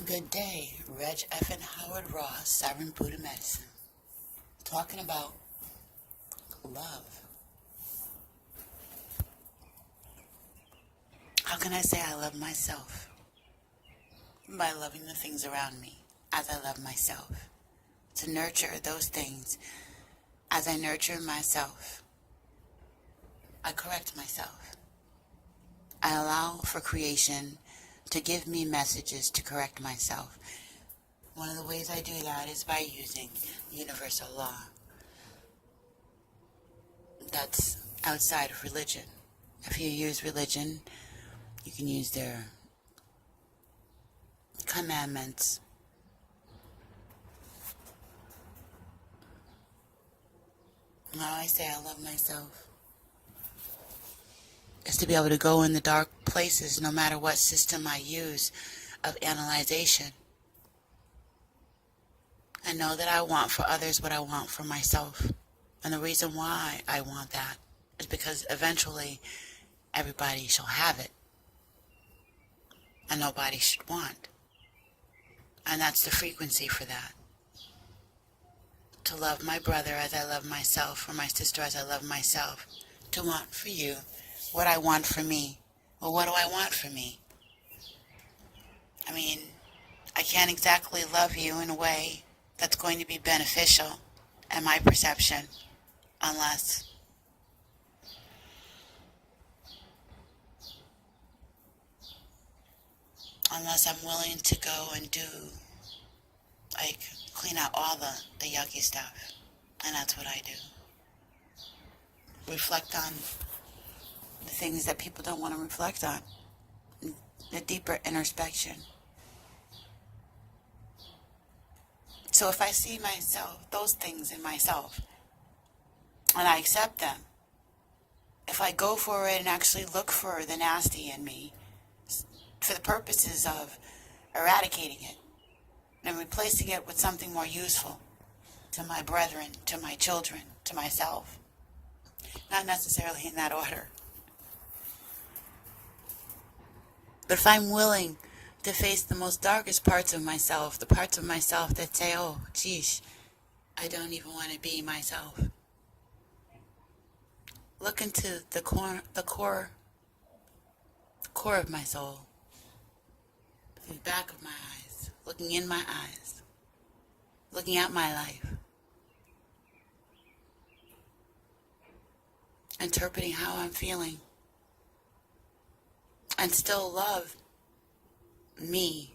Good day, Reg F. and Howard Ross, Sovereign Buddha Medicine, talking about love. How can I say I love myself? By loving the things around me as I love myself. To nurture those things as I nurture myself. I correct myself. I allow for creation to give me messages to correct myself. One of the ways I do that is by using universal law. That's outside of religion. If you use religion, you can use their commandments. How I say I love myself is to be able to go in the dark places no matter what system I use of analyzation. I know that I want for others what I want for myself. And the reason why I want that is because eventually everybody shall have it. And nobody should want. And that's the frequency for that. To love my brother as I love myself, or my sister as I love myself. To want for you what I want for me. Well, what do I want for me? I mean, I can't exactly love you in a way that's going to be beneficial in my perception unless I'm willing to go and do, like, clean out all the yucky stuff. And that's what I do. Reflect on the things that people don't want to reflect on. The deeper introspection. So if I see myself, those things in myself, and I accept them, if I go for it and actually look for the nasty in me, for the purposes of eradicating it, and replacing it with something more useful to my brethren, to my children, to myself, not necessarily in that order. But if I'm willing to face the most darkest parts of myself, the parts of myself that say, oh, geesh, I don't even want to be myself. Look into the core of my soul, the back of my eyes, looking in my eyes, looking at my life, interpreting how I'm feeling, and still love me,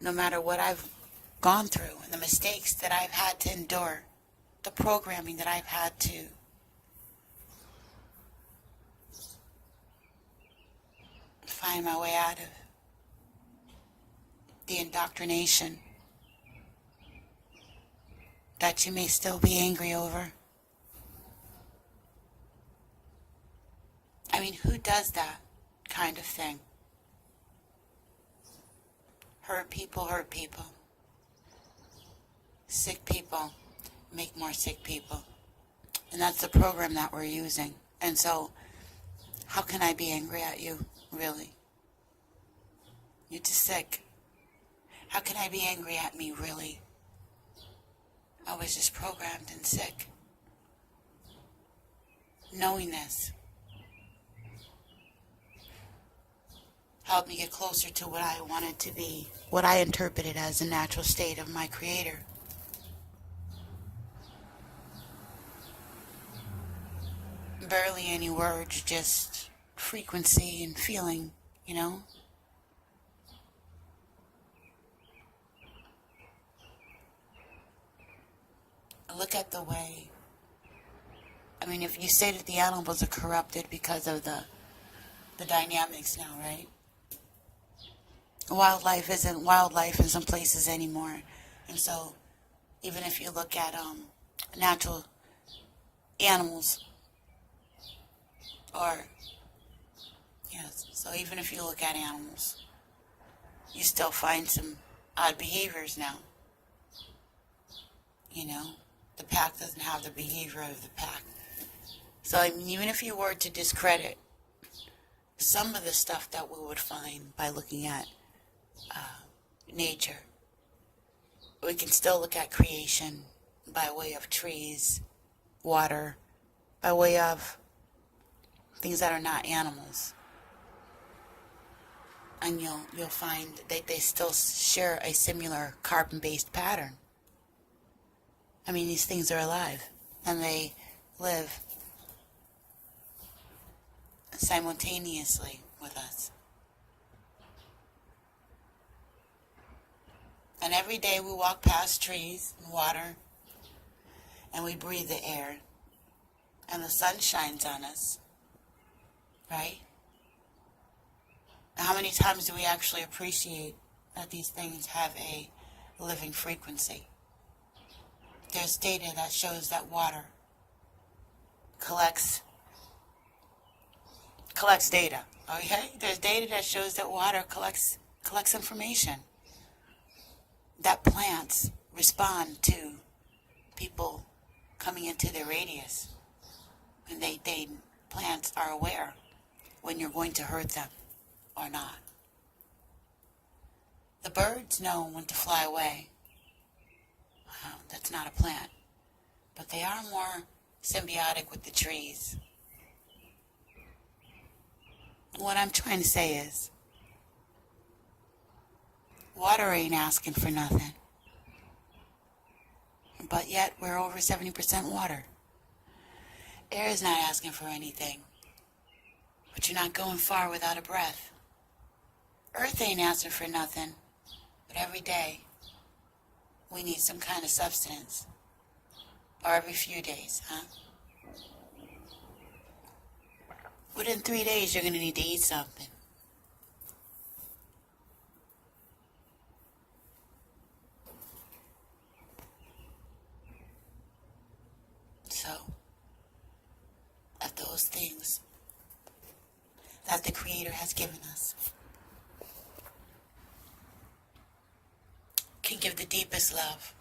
no matter what I've gone through and the mistakes that I've had to endure, the programming that I've had to find my way out of, the indoctrination that you may still be angry over. I mean, who does that kind of thing? Hurt people hurt people. Sick people make more sick people. And that's the program that we're using. And so, how can I be angry at you, really? You're just sick. How can I be angry at me, really? I was just programmed and sick. Knowing this helped me get closer to what I wanted to be, what I interpreted as the natural state of my Creator. Barely any words, just frequency and feeling, you know? Look at the way, I mean, if you say that the animals are corrupted because of the dynamics now, right? Wildlife isn't wildlife in some places anymore. And so, even if you look at natural animals, or, yes, so even if you look at animals, you still find some odd behaviors now. You know, the pack doesn't have the behavior of the pack. So, I mean, even if you were to discredit some of the stuff that we would find by looking at nature. We can still look at creation by way of trees, water, by way of things that are not animals. And you'll find that they still share a similar carbon-based pattern. I mean, these things are alive, and they live simultaneously with us. And every day we walk past trees and water, and we breathe the air, and the sun shines on us, right? How many times do we actually appreciate that these things have a living frequency? There's data that shows that water collects data, okay? There's data that shows that water collects information, that plants respond to people coming into their radius, and plants are aware when you're going to hurt them or not. The birds know when to fly away. Wow, that's not a plant, but they are more symbiotic with the trees. What I'm trying to say is, water ain't asking for nothing, but yet we're over 70% water. Air is not asking for anything, but you're not going far without a breath. Earth ain't asking for nothing, but every day we need some kind of substance. Or every few days, huh? Within 3 days, you're going to need to eat something. So, of those things that the Creator has given us, can give the deepest love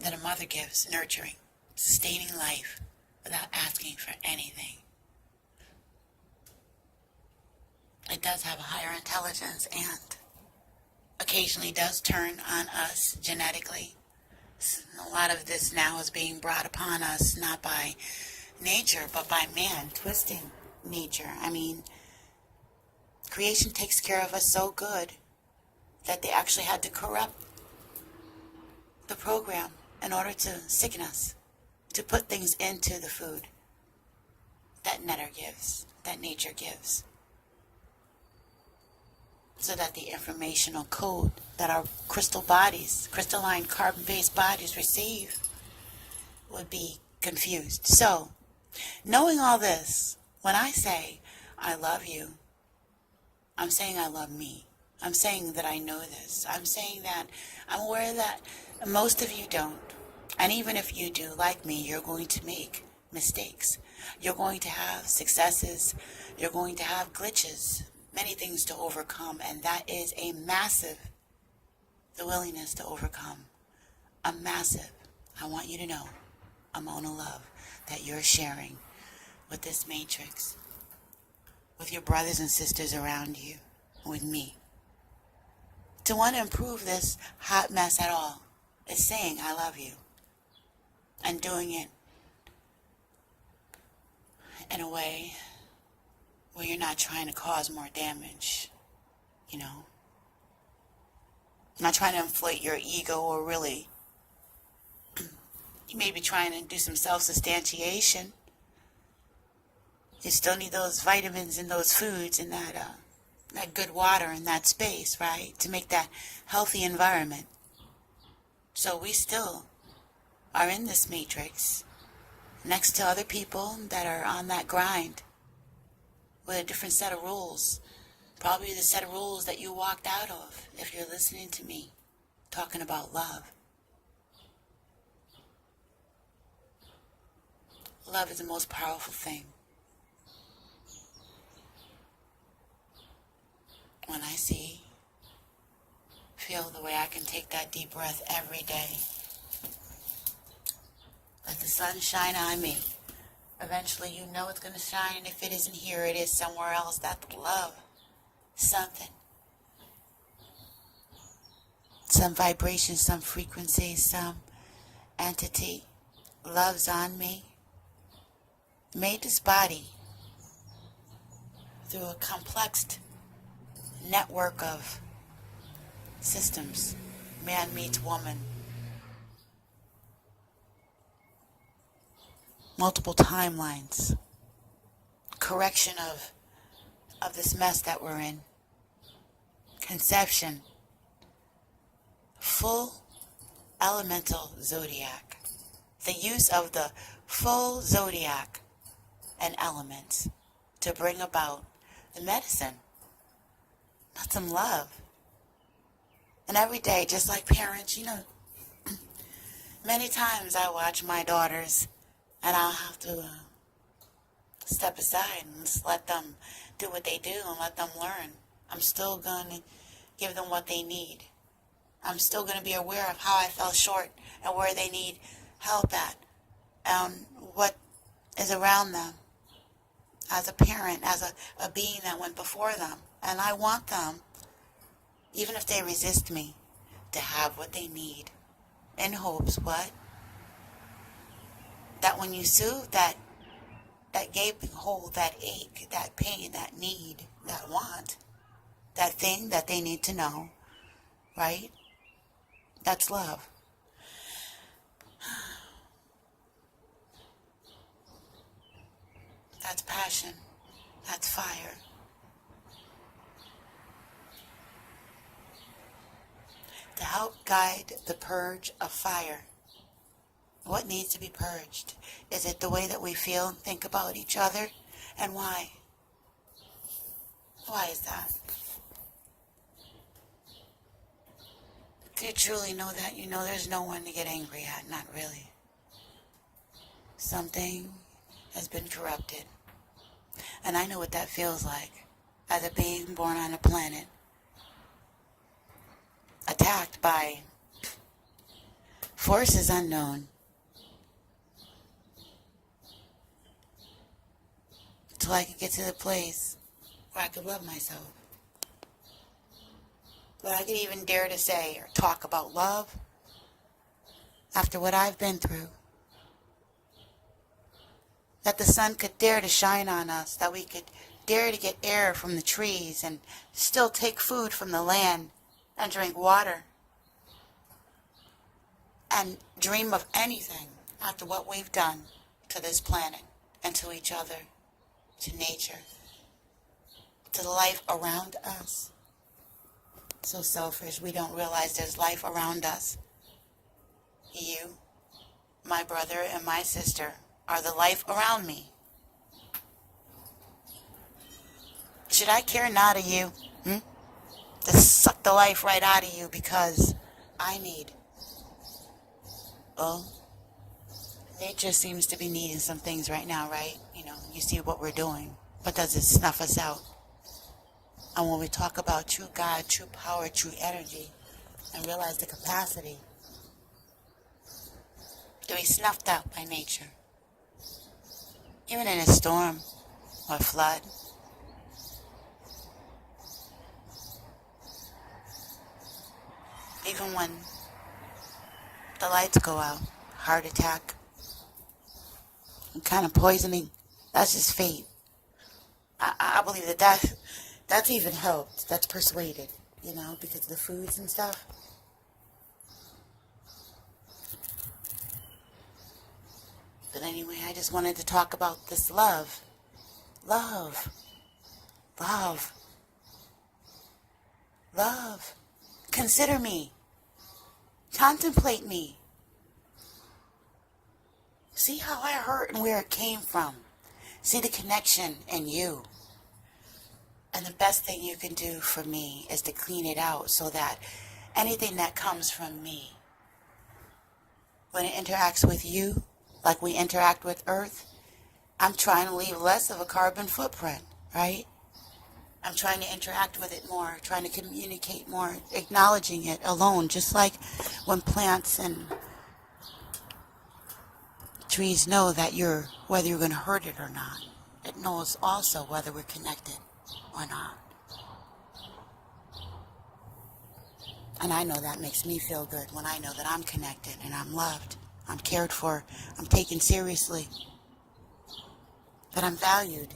that a mother gives, nurturing, sustaining life without asking for anything. It does have a higher intelligence and occasionally does turn on us genetically. A lot of this now is being brought upon us not by nature but by man twisting nature. I mean, creation takes care of us so good that they actually had to corrupt the program in order to sicken us, to put things into the food that nature gives, so that the informational code that our crystalline carbon-based bodies receive would be confused. So, knowing all this, when I say I love you, I'm saying I love me. I'm saying that I know this. I'm saying that I'm aware that most of you don't. And even if you do, like me, you're going to make mistakes. You're going to have successes. You're going to have glitches, many things to overcome. And that is a massive, the willingness to overcome. A massive, I want you to know, amount of love that you're sharing with this matrix, with your brothers and sisters around you, with me. To want to improve this hot mess at all is saying I love you and doing it in a way where you're not trying to cause more damage, you know. Not trying to inflate your ego, or really you may be trying to do some self-substantiation. You still need those vitamins and those foods and that good water in that space, right? To make that healthy environment. So we still are in this matrix next to other people that are on that grind with a different set of rules. Probably the set of rules that you walked out of if you're listening to me talking about love. Love is the most powerful thing. When I feel the way I can take that deep breath every day. Let the sun shine on me. Eventually you know it's going to shine, and if it isn't here, it is somewhere else. That's love. Something. some vibration, some frequency, some entity loves on me, made this body through a complex network of systems. Man meets woman. Multiple timelines. Correction of this mess that we're in. Conception. Full elemental zodiac. The use of the full zodiac and elements to bring about the medicine. Not some love. And every day, just like parents, many times I watch my daughters and I'll have to step aside and just let them do what they do and let them learn. I'm still going to give them what they need. I'm still going to be aware of how I fell short and where they need help at and what is around them as a parent, as a being that went before them. And I want them, even if they resist me, to have what they need in hopes, what? That when you soothe that gaping hole, that ache, that pain, that need, that want, that thing that they need to know, right? That's love. That's passion. That's fire. To help guide the purge of fire. What needs to be purged? Is it the way that we feel and think about each other? And why? Why is that? Do you truly know that? You know there's no one to get angry at. Not really. Something has been corrupted. And I know what that feels like as a being born on a planet attacked by forces unknown. Till I could get to the place where I could love myself. Where I could even dare to say or talk about love after what I've been through. That the sun could dare to shine on us, that we could dare to get air from the trees and still take food from the land and drink water and dream of anything after what we've done to this planet and to each other, to nature, to the life around us. So selfish, we don't realize there's life around us. You, my brother, and my sister are the life around me. Should I care not of you? To suck the life right out of you because I need. Well, nature seems to be needing some things right now, right? You see what we're doing. But does it snuff us out? And when we talk about true God, true power, true energy, and realize the capacity, to be snuffed out by nature? Even in a storm or flood. Even when the lights go out, heart attack, and kind of poisoning, that's just fate. I believe that's even helped. That's persuaded, because of the foods and stuff. But anyway, I just wanted to talk about this love. Love. Love. Love. Consider me. Contemplate me. See how I hurt and where it came from. See the connection in you. And the best thing you can do for me is to clean it out so that anything that comes from me, when it interacts with you, like we interact with Earth, I'm trying to leave less of a carbon footprint, right? I'm trying to interact with it more, trying to communicate more, acknowledging it alone, just like when plants and trees know that whether you're going to hurt it or not. It knows also whether we're connected or not. And I know that makes me feel good when I know that I'm connected and I'm loved, I'm cared for, I'm taken seriously, that I'm valued.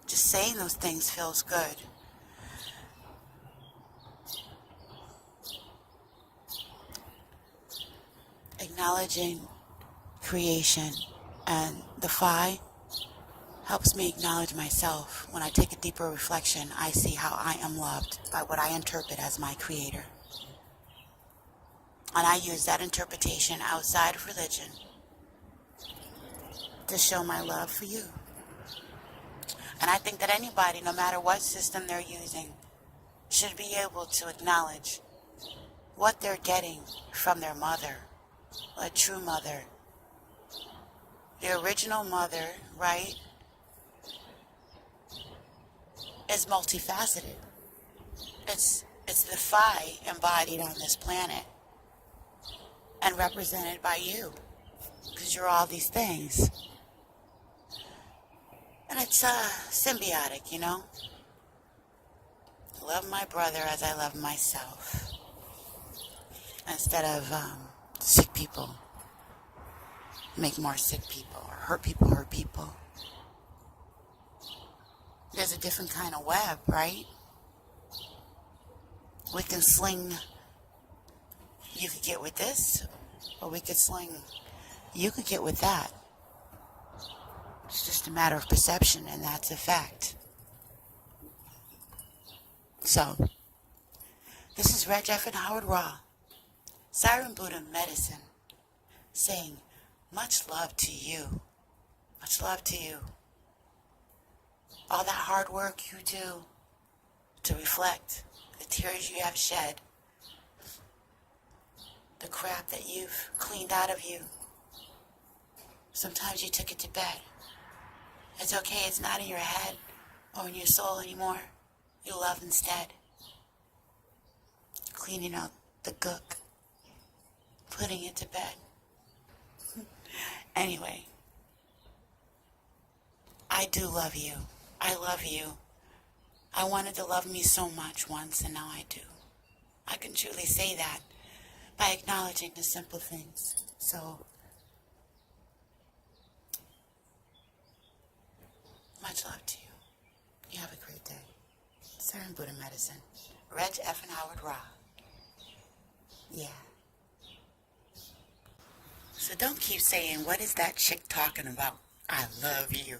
Just saying those things feels good. Acknowledging creation and the phi helps me acknowledge myself. When I take a deeper reflection, I see how I am loved by what I interpret as my creator. And I use that interpretation outside of religion to show my love for you. And I think that anybody, no matter what system they're using, should be able to acknowledge what they're getting from their mother, a true mother. The original mother, right, is multifaceted. It's the phi embodied on this planet and represented by you, because you're all these things. And it's symbiotic, you know? I love my brother as I love myself. Instead of sick people, make more sick people, or hurt people, hurt people. There's a different kind of web, right? We can sling, you could get with this, or we could sling, you could get with that. It's just a matter of perception, and that's a fact. So, this is Reg F. and Howard Ra, Siren Buddha Medicine, saying much love to you. Much love to you. All that hard work you do to reflect, the tears you have shed, the crap that you've cleaned out of you. Sometimes you took it to bed. It's okay, it's not in your head or in your soul anymore. You love instead. Cleaning out the gook, putting it to bed. Anyway, I do love you. I love you. I wanted to love me so much once, and now I do. I can truly say that by acknowledging the simple things. So, much love to you. You have a great day. Siren Buddha Medicine. Reg F. and Howard Ra. Yeah. So don't keep saying, what is that chick talking about? I love you.